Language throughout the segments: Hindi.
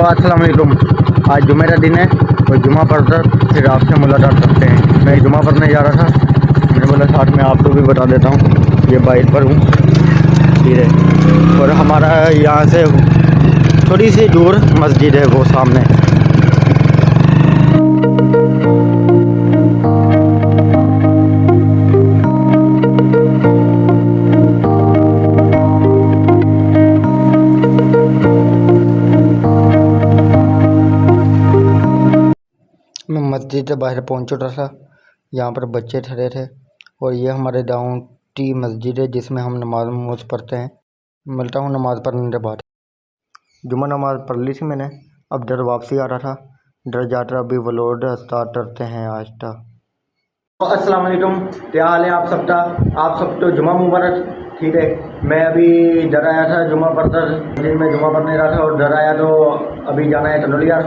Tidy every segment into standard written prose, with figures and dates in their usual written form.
अस्सलाम वालेकुम। आज जुमे का दिन है और जुमा पढ़कर फिर आपसे मुलाकात करते हैं। मैं जुमा पढ़ने जा रहा था, मैंने बोला साथ में आपको भी बता देता हूँ। ये बाइक पर हूँ, ठीक है। और हमारा यहाँ से थोड़ी सी दूर मस्जिद है, वो सामने। मैं मस्जिद से बाहर पहुंच चुका था। यहाँ पर बच्चे ठहरे थे और ये हमारे गाँव की मस्जिद है जिसमें हम नमाज पढ़ते हैं। मिलता हूँ नमाज़ पढ़ने के बाद। जुमा नमाज पढ़ ली थी मैंने, अब डर वापसी आ रहा था। डर जाकर अभी व्लॉग स्टार्ट करते हैं आज तक। अस्सलाम वालेकुम, क्या हाल है आप सबका? आप सब तो जुमा मुबारक, ठीक है। मैं अभी डर आया था जुमा पढ़कर, दिन में जुमा पढ़ने रहा था और डर आया तो अभी जाना है टनोलिया।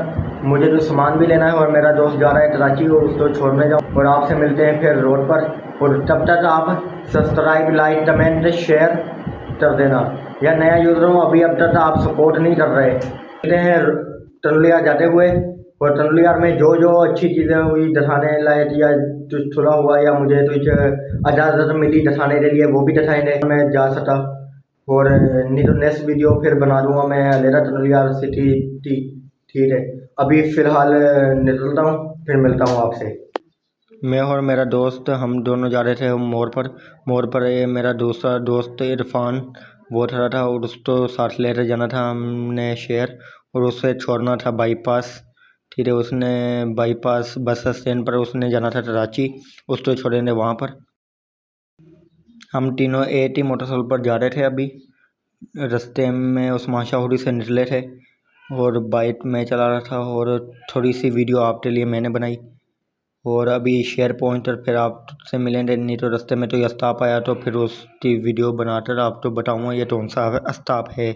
मुझे तो सामान भी लेना है और मेरा दोस्त जा रहा है कराची और उसको छोड़ने जाऊँ। और आपसे मिलते हैं फिर रोड पर। और तब तक आप सब्सक्राइब, लाइक, कमेंट, शेयर कर देना। या नया यूज़र हूँ, अभी अब तक आप सपोर्ट नहीं कर रहे। मिलते हैं टनोलिया जाते हुए। और टनोलिया में जो जो अच्छी चीज़ें हुई दिखाने लायक या कुछ थोड़ा हुआ या मुझे कुछ इजाज़त मिली दिखाने के लिए, वो भी दिखाएंगे मैं जा सका। और नहीं तो नेक्स्ट वीडियो फिर बना दूँगा मैं लेरा टनोलिया सिटी, ठीक है। अभी फ़िलहाल निकलता हूँ, फिर मिलता हूँ आपसे। मैं और मेरा दोस्त हम दोनों जा रहे थे मोड़ पर ये मेरा दूसरा दोस्त इरफान वो ठहरा था और उसको साथ लेकर जाना था हमने शहर, और उसे छोड़ना था बाईपास, ठीक है। उसने बाईपास बस स्टैंड पर उसने जाना था कराची, उसको छोड़ेंगे वहाँ पर। हम तीनों एक ही मोटरसाइकिल पर जा रहे थे। अभी रास्ते में उस्मान शाहरी से निकले थे और बाइक में चला रहा था और थोड़ी सी वीडियो आपके लिए मैंने बनाई। और अभी शेयर पॉइंट पर फिर आपसे मिलेंगे, नहीं तो रास्ते में तो ये स्टॉप आया तो फिर उसकी वीडियो बनाकर आपको बताऊँगा ये कौन सा स्टॉप है।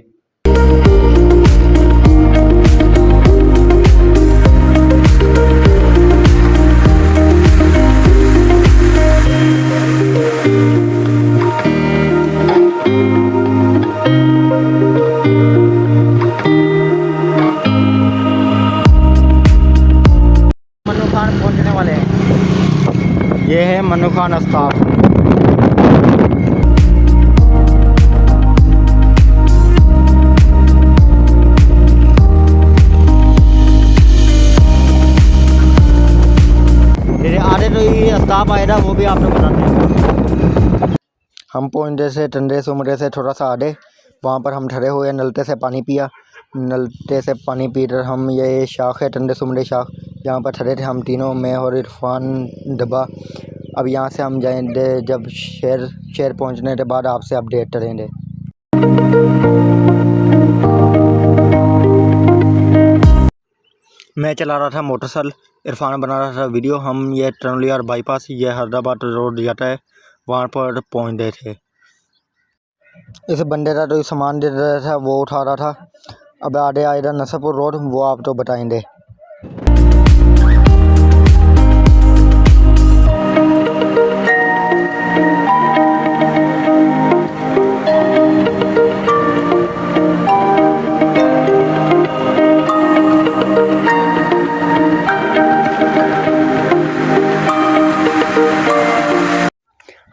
मन्नू खान पहुंचने वाले हैं। ये है मन्नू खान स्टॉप। मेरे आगे तो ये स्टॉप आएगा, वो भी आपको बताते हैं। हम पहुंचे से टंडे सुमरे से थोड़ा सा आगे, वहाँ पर हम ठहरे हुए नलते से पानी पिया। नलते से पानी पीकर हम, ये शाख है टंडे सुमरे शाख, यहाँ पर ठहरे थे हम तीनों, मैं और इरफान डब्बा। अब यहाँ से हम जाएंगे जब शहर पहुँचने के बाद आपसे अपडेट करेंगे। मैं चला रहा था मोटरसाइकिल, इरफान बना रहा था वीडियो। हम ये टनोलिया बाईपास, ये हैदराबाद रोड जाता है, वहाँ पर पहुँच गए थे। इस बंदे का जो सामान दे रहा था वो उठा रहा था। अब आगे आएगा नसरपुर रोड, वो आप तो बताएंगे।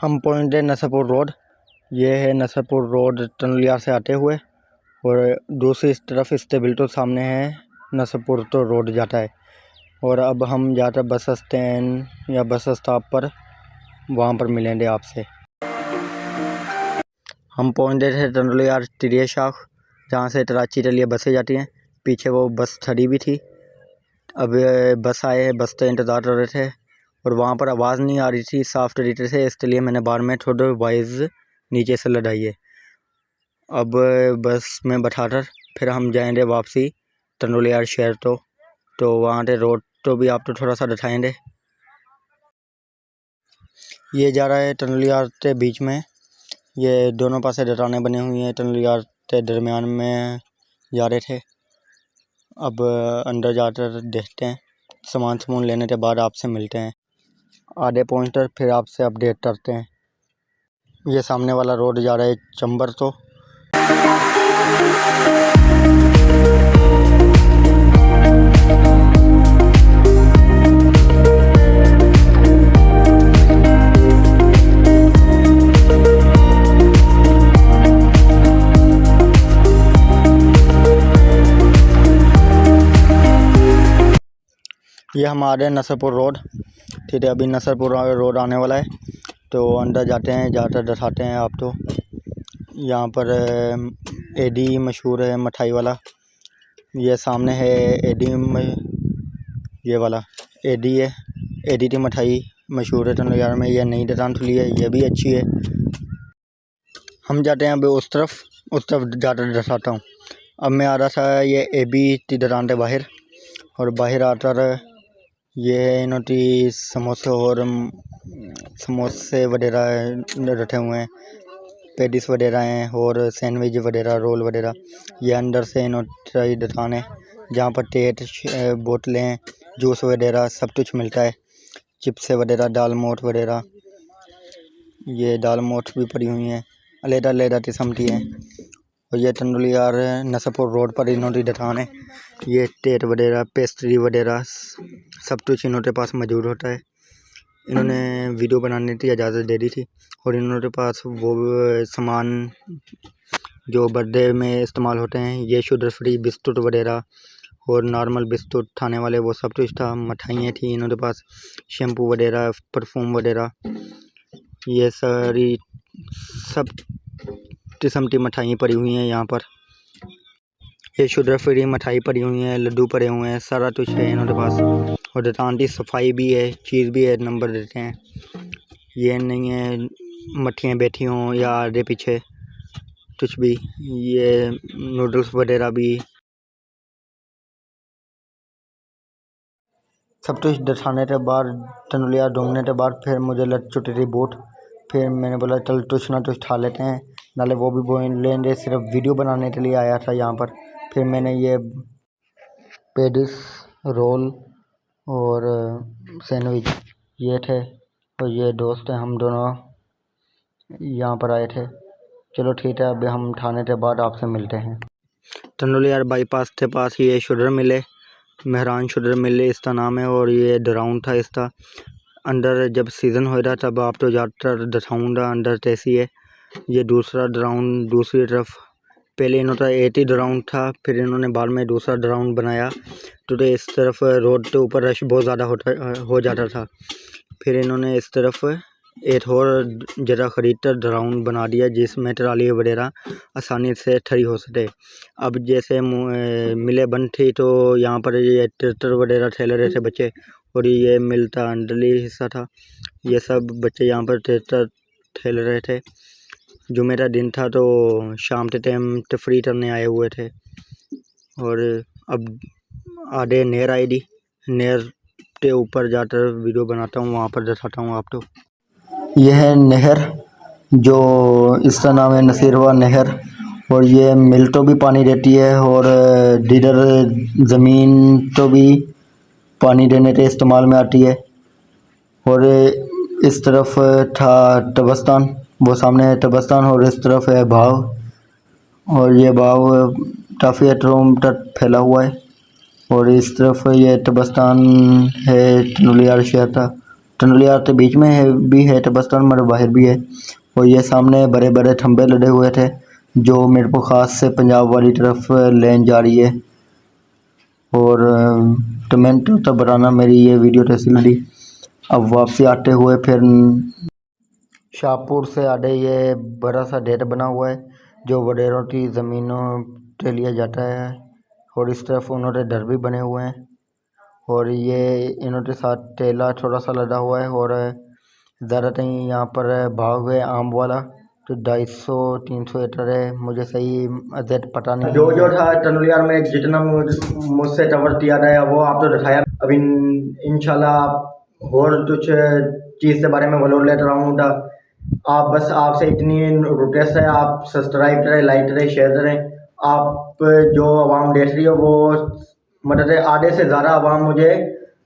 हम पहुँच गए नसरपुर रोड। ये है नसरपुर रोड टनोलिया से आते हुए, और दूसरी तरफ इससे बिल्कुल सामने है नसरपुर तो रोड जाता है। और अब हम जाकर बस स्टैंड या बस स्टॉप पर, वहाँ पर मिलेंगे आपसे। हम पहुँच गए थे टनोलिया तिरिया शाख, जहाँ से कराची के लिए बसें जाती हैं। पीछे वो बस खड़ी भी थी। अब बस आए, बस का इंतज़ार कर रहे थे और वहाँ पर आवाज़ नहीं आ रही थी साफ़ तरीके से, इसलिए मैंने बार में थोड़ा वॉइस नीचे से लड़ाई है। अब बस में बैठाकर फिर हम जाएंगे वापसी टनोलिया शहर तो वहाँ के रोड तो भी आपको थोड़ा सा दिखाएंगे। ये जा रहा है टनोलिया के बीच में, ये दोनों पासे डटाने बने हुई हैं, टनोलिया के दरमियान में जा रहे थे। अब अंदर जाकर देखते हैं, सामान लेने के बाद आपसे मिलते हैं। आधे पहुँचकर फिर आपसे अपडेट करते हैं। ये सामने वाला रोड जा रहा है चंबर तो। ये हमारे नसरपुर रोड, ठीक है। अभी नसरपुर रोड आने वाला है, तो अंदर जाते हैं, जाकर दिखाते हैं आप। तो यहाँ पर एडी मशहूर है मिठाई वाला। ये सामने है एडी ये वाला एडी है। एडी की मिठाई मशहूर है टंडोलियार में। ये नई दुकान खुली है, ये भी अच्छी है। हम जाते हैं अभी उस तरफ जाकर दिखाता हूँ। अब मैं आ रहा था ये एबी की दुकान के बाहर, और बाहर आकर ये इन्होंने समोसे वगैरह रखे हुए हैं, पेटिस वगैरह हैं, और सैंडविच वगैरह, रोल वगैरह। ये अंदर से इन्होंने दुकान है जहाँ पर टेट बोतलें, जूस वगैरह सब कुछ मिलता है। चिप्स वगैरह, दाल मोठ वगैरह। ये दाल मोठ भी पड़ी हुई हैं, अलग किस्म की है। और ये टंडोलियार नसरपुर रोड पर इन्होंने दुकान है। ये टेट वगैरह, पेस्ट्री वगैरह सब कुछ इन्होंने पास मौजूद होता है। इन्होंने वीडियो बनाने की इजाज़त दे दी थी, और इन्होंने पास वो सामान जो बर्थडे में इस्तेमाल होते हैं, ये शुगर फ्री बिस्कुट वगैरह और नॉर्मल बिस्कुट खाने वाले, वो सब कुछ था। मिठाइयाँ थी इन्होंने पास, शैम्पू वगैरह, परफ्यूम वगैरह। ये सारी सब किस्म की मिठाइयाँ पड़ी हुई हैं यहाँ पर। ये शुगर फ्री मिठाई पड़ी हुई है, लड्डू पड़े हुए हैं, सारा कुछ है इन्होंने पास। और दुकान की सफाई भी है, चीज़ भी है, नंबर देते हैं। ये नहीं है मट्ठियाँ बैठी हों या आगे पीछे कुछ भी। ये नूडल्स वगैरह भी सब कुछ दिखाने के बाद, टंडोलियार घूमने के बाद फिर मुझे लग चुकी थी भूख। फिर मैंने बोला चल कुछ ना कुछ खा लेते हैं, नाले वो भी बोल लेंगे। सिर्फ वीडियो बनाने के लिए आया था यहाँ पर। फिर मैंने ये पेडिस, रोल और सैंडविच ये थे, और ये दोस्त हैं, हम दोनों यहाँ पर आए थे। चलो ठीक है, अभी हम खाने के बाद आपसे मिलते हैं। टंडोलियार बाईपास के पास ये शुगर मिल है, मेहरान शुगर मिल इसका नाम है। और ये ग्राउंड था इसका। अंदर जब सीज़न हो रहा तब आप तो ज़्यादातर दिखाऊँगा अंदर कैसी है। ये दूसरा ग्राउंड दूसरी तरफ, पहले इन्होंने एक ही ग्राउंड था, फिर इन्होंने बाद में दूसरा ग्राउंड बनाया। तो इस तरफ रोड के ऊपर रश बहुत ज़्यादा हो जाता था। फिर इन्होंने इस तरफ एक और जगह खरीद कर ग्राउंड बना दिया, जिसमें ट्राली वगैरह आसानी से खड़ी हो सके। अब जैसे मिले बंद थी, तो यहाँ पर ये ट्रैक्टर वगैरह ठेल रहे थे बच्चे, और ये मिल का अंदरली हिस्सा था। ये सब बच्चे यहाँ पर ट्रैक्टर ठेल रहे थे। जुमे का दिन था, तो शाम के टाइम तफरी करने आए हुए थे। और अब आधे नहर आएगी, नहर के ऊपर जाकर वीडियो बनाता हूँ, वहाँ पर दिखाता हूँ आप। तो यह है नहर, जो इसका नाम है नसीरवा नहर। और ये मिल तो भी पानी देती है, और डीडर ज़मीन तो भी पानी देने के इस्तेमाल में आती है। और इस तरफ था तबस्तान, वो सामने है तबस्तान, और इस तरफ है भाव। और ये भाव काफ़ी एटरोम तक फैला हुआ है। और इस तरफ ये तबस्तान है, टंडोलियार शहर था। टंडोलियार के बीच में है भी है तबस्तान, मगर बाहर भी है। और ये सामने बड़े बड़े खंबे लगे हुए थे, जो मेरे को ख़ास से पंजाब वाली तरफ लेन जा रही है। और कमेंट तो बनाना मेरी ये वीडियो कैसी लगी। अब वापसी आते हुए फिर शाहपुर से आगे ये बड़ा सा डेट बना हुआ है, जो वडेरों की ज़मीनों के लिए जाता है। और इस तरफ उन्होंने डर भी बने हुए हैं, और ये इन्होंने साथ टेला थोड़ा सा लगा हुआ है। और ज़्यादा कहीं यहाँ पर भाव है आम वाला, तो 250-300 एकड़ है, मुझे सही एग्जैक्ट पता नहीं। जो था टंडोलियार में जितना मुझसे कवर किया गया वो आप तो दिखाया। अभी इंशाल्लाह और कुछ चीज़ के बारे में बोल लेता रहूँ। आप बस आपसे इतनी रिक्वेस्ट है, आप सब्सक्राइब करें, लाइक करें, शेयर करें। आप जो आवाम देख रही हो वो मतलब आधे से ज़्यादा आवाम मुझे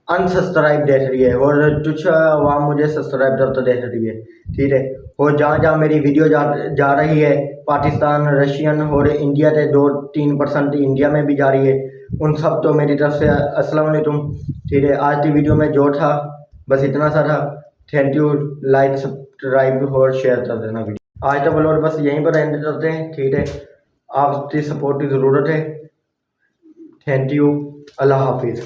अनसब्सक्राइब देख रही है, और कुछ आवाम मुझे सब्सक्राइब करते देख रही है, ठीक है। और जहाँ जहाँ मेरी वीडियो जा रही है, पाकिस्तान, रशियन और इंडिया के 2-3% इंडिया में भी जा रही है, उन सब तो मेरी तरफ से अस्सलाम वालेकुम, ठीक है। आज की वीडियो में जो था बस इतना सा था। थैंक यू, लाइक सब्सक्राइब और शेयर कर देना वीडियो। आज का व्लॉग बस यहीं पर एंड करते हैं, ठीक है। आपकी सपोर्ट की ज़रूरत है। थैंक यू, अल्लाह हाफिज़।